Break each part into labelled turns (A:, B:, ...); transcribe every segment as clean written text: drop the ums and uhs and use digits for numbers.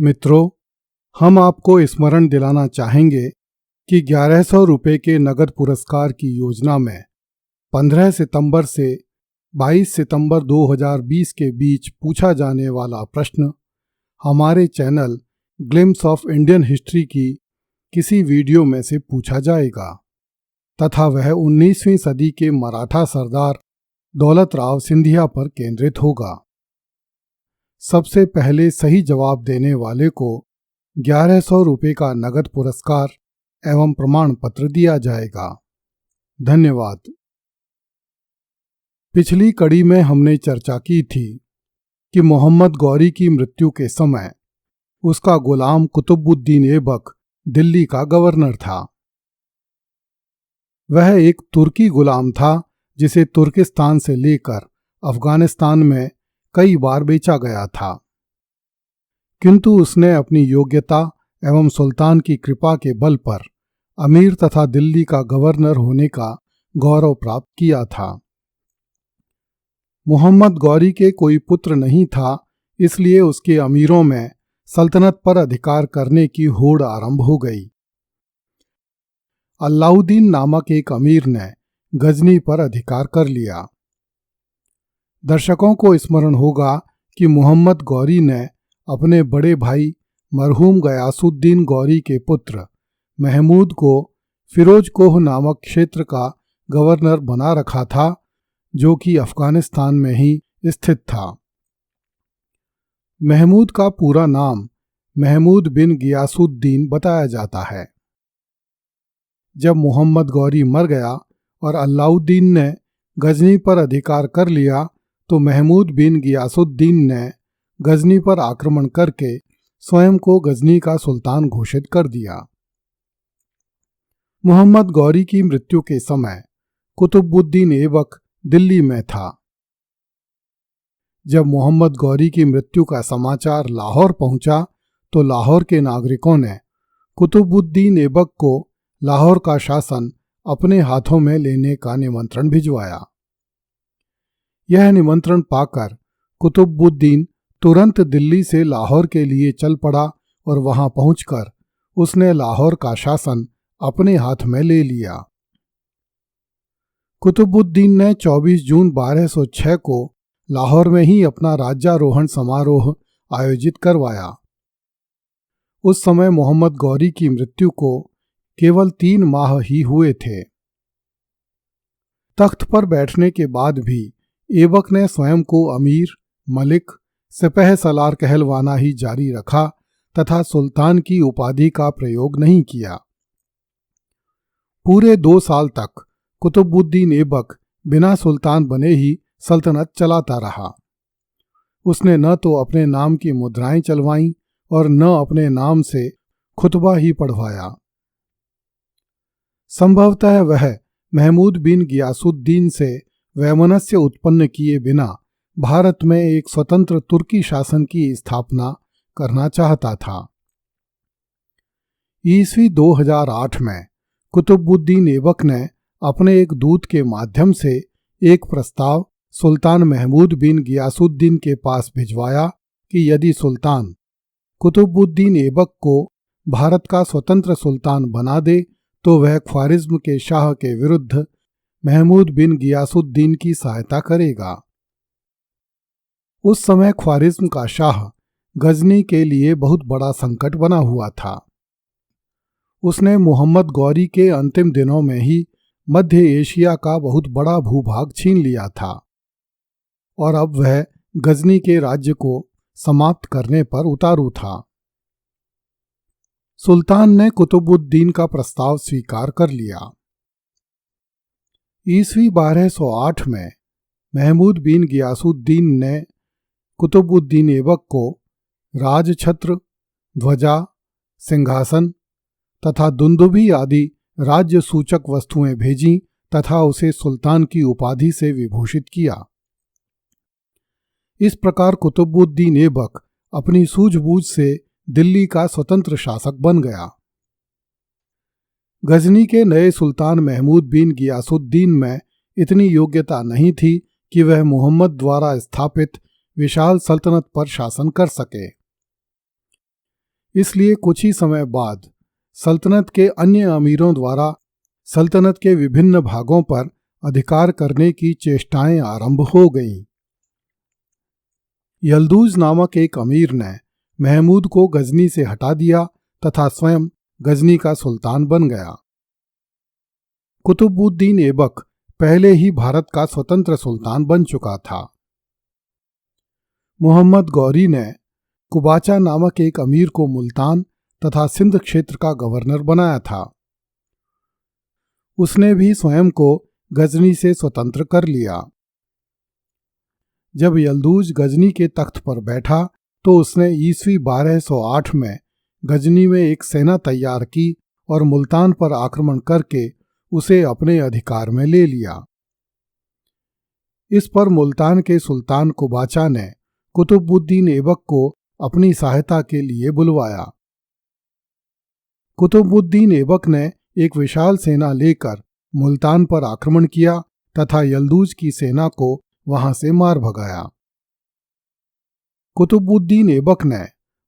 A: मित्रों, हम आपको स्मरण दिलाना चाहेंगे कि 1100 रुपये के नगद पुरस्कार की योजना में 15 सितंबर से 22 सितंबर 2020 के बीच पूछा जाने वाला प्रश्न हमारे channel glimpse of Indian history की किसी वीडियो में से पूछा जाएगा तथा वह 19वीं सदी के मराठा सरदार दौलत राव सिंधिया पर केंद्रित होगा। सबसे पहले सही जवाब देने वाले को 1100 रुपये का नगद पुरस्कार एवं प्रमाण पत्र दिया जाएगा। धन्यवाद। पिछली कड़ी में हमने चर्चा की थी कि मोहम्मद गौरी की मृत्यु के समय उसका गुलाम कुतुबुद्दीन ऐबक दिल्ली का गवर्नर था। वह एक तुर्की गुलाम था जिसे तुर्किस्तान से लेकर अफगानिस्तान में कई बार बेचा गया था, किंतु उसने अपनी योग्यता एवं सुल्तान की कृपा के बल पर अमीर तथा दिल्ली का गवर्नर होने का गौरव प्राप्त किया था। मोहम्मद गौरी के कोई पुत्र नहीं था, इसलिए उसके अमीरों में सल्तनत पर अधिकार करने की होड़ आरंभ हो गई। अलाउद्दीन नामक एक अमीर ने गजनी पर अधिकार कर लिया। दर्शकों को स्मरण होगा कि मोहम्मद गौरी ने अपने बड़े भाई मरहूम गयासुद्दीन गौरी के पुत्र महमूद को फिरोजकोह नामक क्षेत्र का गवर्नर बना रखा था, जो कि अफगानिस्तान में ही स्थित था। महमूद का पूरा नाम महमूद बिन गियासुद्दीन बताया जाता है। जब मोहम्मद गौरी मर गया और अलाउद्दीन ने गजनी पर अधिकार कर लिया तो महमूद बिन गियासुद्दीन ने गजनी पर आक्रमण करके स्वयं को गजनी का सुल्तान घोषित कर दिया। मोहम्मद गौरी की मृत्यु के समय कुतुबुद्दीन ऐबक दिल्ली में था। जब मोहम्मद गौरी की मृत्यु का समाचार लाहौर पहुंचा तो लाहौर के नागरिकों ने कुतुबुद्दीन ऐबक को लाहौर का शासन अपने हाथों में लेने का निमंत्रण भिजवाया। यह निमंत्रण पाकर कुतुबुद्दीन तुरंत दिल्ली से लाहौर के लिए चल पड़ा और वहां पहुंचकर उसने लाहौर का शासन अपने हाथ में ले लिया। कुतुबुद्दीन ने 24 जून 1206 को लाहौर में ही अपना राज्यारोहण समारोह आयोजित करवाया। उस समय मोहम्मद गौरी की मृत्यु को केवल 3 माह ही हुए थे। तख्त पर बैठने के बाद भी ऐबक ने स्वयं को अमीर, मलिक, सिपह सलार कहलवाना ही जारी रखा तथा सुल्तान की उपाधि का प्रयोग नहीं किया। पूरे 2 साल तक कुतुबुद्दीन ऐबक बिना सुल्तान बने ही सल्तनत चलाता रहा। उसने न तो अपने नाम की मुद्राएं चलवाईं और न अपने नाम से खुतबा ही पढ़वाया। संभवतः वह महमूद बिन गियासुद्दीन से वैमनस्य उत्पन्न किए बिना भारत में एक स्वतंत्र तुर्की शासन की स्थापना करना चाहता था। ईस्वी 2008 में कुतुबुद्दीन ऐबक ने अपने एक दूत के माध्यम से एक प्रस्ताव सुल्तान महमूद बिन गियासुद्दीन के पास भिजवाया कि यदि सुल्तान कुतुबुद्दीन ऐबक को भारत का स्वतंत्र सुल्तान बना दे तो वह ख्वारिज्म के शाह के विरुद्ध महमूद बिन गियासुद्दीन की सहायता करेगा। उस समय ख्वारिज्म का शाह गजनी के लिए बहुत बड़ा संकट बना हुआ था। उसने मोहम्मद गौरी के अंतिम दिनों में ही मध्य एशिया का बहुत बड़ा भूभाग छीन लिया था और अब वह गजनी के राज्य को समाप्त करने पर उतारू था। सुल्तान ने कुतुबुद्दीन का प्रस्ताव स्वीकार कर लिया। ईस्वी 1208 में महमूद बिन गियासुद्दीन ने कुतुबुद्दीन ऐबक को राजछत्र, ध्वजा, सिंहासन तथा दुंदुभी आदि राज्य सूचक वस्तुएं भेजीं तथा उसे सुल्तान की उपाधि से विभूषित किया। इस प्रकार कुतुबुद्दीन ऐबक अपनी सूझबूझ से दिल्ली का स्वतंत्र शासक बन गया। गजनी के नए सुल्तान महमूद बिन गियासुद्दीन में इतनी योग्यता नहीं थी कि वह मोहम्मद द्वारा स्थापित विशाल सल्तनत पर शासन कर सके। इसलिए कुछ ही समय बाद सल्तनत के अन्य अमीरों द्वारा सल्तनत के विभिन्न भागों पर अधिकार करने की चेष्टाएं आरंभ हो गईं। यल्दूज नामक एक अमीर ने महमूद को गजनी से हटा दिया तथा स्वयं गजनी का सुल्तान बन गया। कुतुबुद्दीन ऐबक पहले ही भारत का स्वतंत्र सुल्तान बन चुका था। मोहम्मद गौरी ने कुबाचा नामक एक अमीर को मुल्तान तथा सिंध क्षेत्र का गवर्नर बनाया था। उसने भी स्वयं को गजनी से स्वतंत्र कर लिया। जब यल्दूज गजनी के तख्त पर बैठा तो उसने ईस्वी 1208 में गजनी में एक सेना तैयार की और मुल्तान पर आक्रमण करके उसे अपने अधिकार में ले लिया। इस पर मुल्तान के सुल्तान कुबाचा ने कुतुबुद्दीन ऐबक को अपनी सहायता के लिए बुलवाया। कुतुबुद्दीन ऐबक ने एक विशाल सेना लेकर मुल्तान पर आक्रमण किया तथा यल्दूज की सेना को वहां से मार भगाया। कुतुबुद्दीन ऐबक ने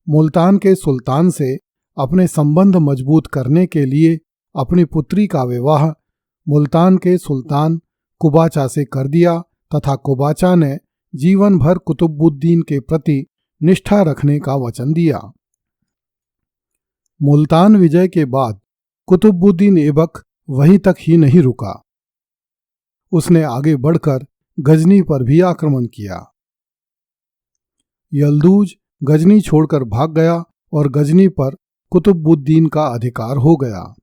A: मुल्तान के सुल्तान से अपने संबंध मजबूत करने के लिए अपनी पुत्री का विवाह मुल्तान के सुल्तान कुबाचा से कर दिया तथा कुबाचा ने जीवन भर कुतुबुद्दीन के प्रति निष्ठा रखने का वचन दिया। मुल्तान विजय के बाद कुतुबुद्दीन ऐबक वहीं तक ही नहीं रुका। उसने आगे बढ़कर गजनी पर भी आक्रमण किया। यल्दूज गजनी छोड़कर भाग गया और गजनी पर कुतुबुद्दीन का अधिकार हो गया।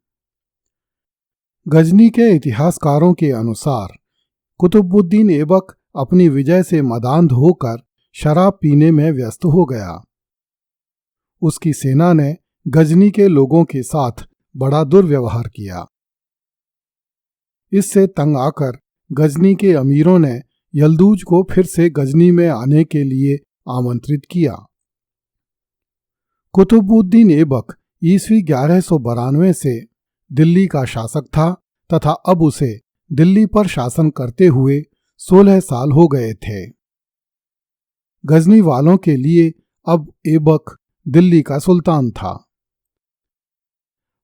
A: गजनी के इतिहासकारों के अनुसार कुतुबुद्दीन ऐबक अपनी विजय से मदांध होकर शराब पीने में व्यस्त हो गया। उसकी सेना ने गजनी के लोगों के साथ बड़ा दुर्व्यवहार किया। इससे तंग आकर गजनी के अमीरों ने यल्दूज को फिर से गजनी में आने के लिए आमंत्रित किया। कुतुबुद्दीन ऐबक ईस्वी 1192 से दिल्ली का शासक था तथा अब उसे दिल्ली पर शासन करते हुए 16 साल हो गए थे। गजनी वालों के लिए अब ऐबक दिल्ली का सुल्तान था।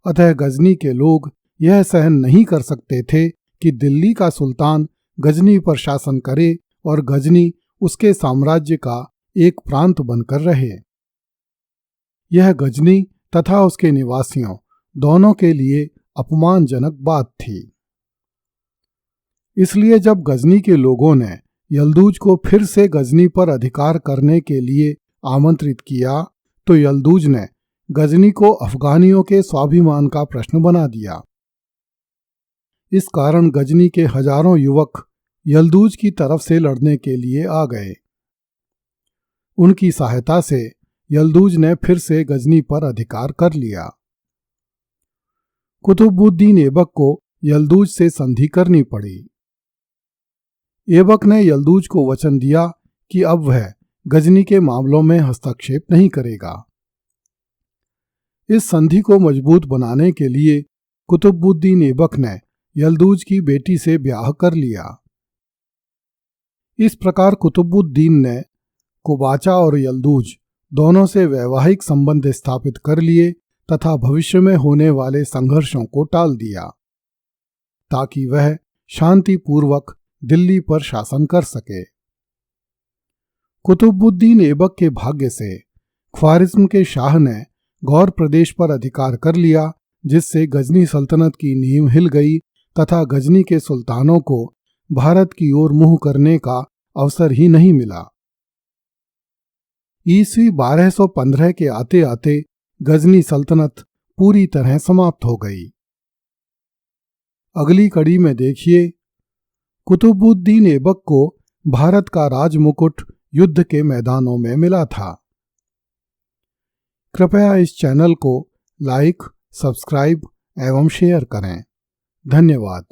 A: अतः गजनी के लोग यह सहन नहीं कर सकते थे कि दिल्ली का सुल्तान गजनी पर शासन करे और गजनी उसके साम्राज्य का एक प्रांत बनकर रहे। यह गजनी तथा उसके निवासियों दोनों के लिए अपमानजनक बात थी। इसलिए जब गजनी के लोगों ने यल्दूज को फिर से गजनी पर अधिकार करने के लिए आमंत्रित किया तो यल्दूज ने गजनी को अफगानियों के स्वाभिमान का प्रश्न बना दिया। इस कारण गजनी के हजारों युवक यल्दूज की तरफ से लड़ने के लिए आ गए। उनकी सहायता से यल्दूज ने फिर से गजनी पर अधिकार कर लिया। कुतुबुद्दीन ऐबक को यल्दूज से संधि करनी पड़ी। ऐबक ने यल्दूज को वचन दिया कि अब वह गजनी के मामलों में हस्तक्षेप नहीं करेगा। इस संधि को मजबूत बनाने के लिए कुतुबुद्दीन ऐबक ने यल्दूज की बेटी से ब्याह कर लिया। इस प्रकार कुतुबुद्दीन ने कुबाचा और यल्दूज दोनों से वैवाहिक संबंध स्थापित कर लिए तथा भविष्य में होने वाले संघर्षों को टाल दिया ताकि वह शांतिपूर्वक दिल्ली पर शासन कर सके। कुतुबुद्दीन ऐबक के भाग्य से ख्वारिज्म के शाह ने गौर प्रदेश पर अधिकार कर लिया, जिससे गजनी सल्तनत की नींव हिल गई तथा गजनी के सुल्तानों को भारत की ओर मुंह करने का अवसर ही नहीं मिला। ईस्वी 1215 के आते आते गजनी सल्तनत पूरी तरह समाप्त हो गई। अगली कड़ी में देखिए, कुतुबुद्दीन ऐबक को भारत का राजमुकुट युद्ध के मैदानों में मिला था। कृपया इस चैनल को लाइक, सब्सक्राइब एवं शेयर करें। धन्यवाद।